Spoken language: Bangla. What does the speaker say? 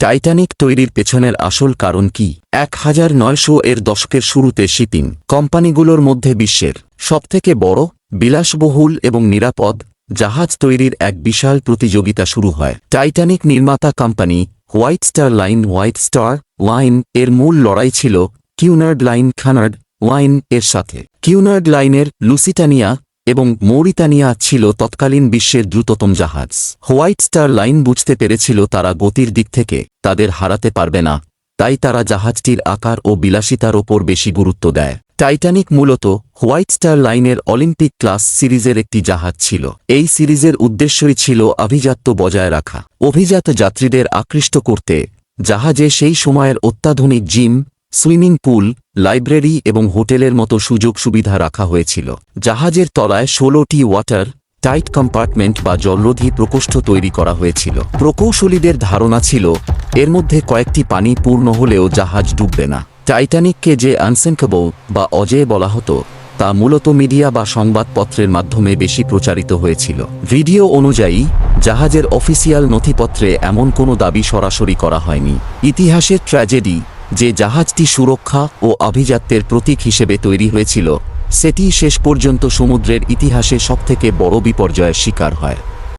টাইটানিক তৈরির পেছনের আসল কারণ কি? 1900 এর দশকের শুরুতে শিপিং কোম্পানিগুলোর মধ্যে বিশ্বের সবথেকে বড়, বিলাসবহুল এবং নিরাপদ জাহাজ তৈরির এক বিশাল প্রতিযোগিতা শুরু হয়। টাইটানিক নির্মাতা কোম্পানি হোয়াইট স্টার লাইন এর মূল লড়াই ছিল কিউনার্ড লাইন এর সাথে। কিউনার্ড লাইনের লুসিটানিয়া এবং মৌরিতানিয়া ছিল তৎকালীন বিশ্বের দ্রুততম জাহাজ। হোয়াইট স্টার লাইন বুঝতে পেরেছিল তারা গতির দিক থেকে তাদের হারাতে পারবে না, তাই তারা জাহাজটির আকার ও বিলাসিতার ওপর বেশি গুরুত্ব দেয়। টাইটানিক মূলত হোয়াইট স্টার লাইনের অলিম্পিক ক্লাস সিরিজের একটি জাহাজ ছিল। এই সিরিজের উদ্দেশ্যই ছিল আভিজাত্য বজায় রাখা। অভিজাত যাত্রীদের আকৃষ্ট করতে জাহাজে সেই সময়ের অত্যাধুনিক জিম, সুইমিং পুল, লাইব্রেরি এবং হোটেলের মতো সুযোগ সুবিধা রাখা হয়েছিল। জাহাজের তলায় 16টি ওয়াটার টাইট কম্পার্টমেন্ট বা জলরোধী প্রকোষ্ঠ তৈরি করা হয়েছিল। প্রকৌশলীদের ধারণা ছিল এর মধ্যে কয়েকটি পানি পূর্ণ হলেও জাহাজ ডুববে না। টাইটানিককে যে আনসিঙ্কেবল বা অজেয় বলা হতো তা মূলত মিডিয়া বা সংবাদপত্রের মাধ্যমে বেশি প্রচারিত হয়েছিল। ভিডিও অনুযায়ী জাহাজের অফিসিয়াল নথিপত্রে এমন কোনো দাবি সরাসরি করা হয়নি। ইতিহাসের ট্র্যাজেডি যে জাহাজটি সুরক্ষা ও আভিজাত্যের প্রতীক হিসেবে তৈরি হয়েছিল সেটি শেষ পর্যন্ত সমুদ্রের ইতিহাসে সবথেকে বড় বিপর্যয়ের শিকার হয়।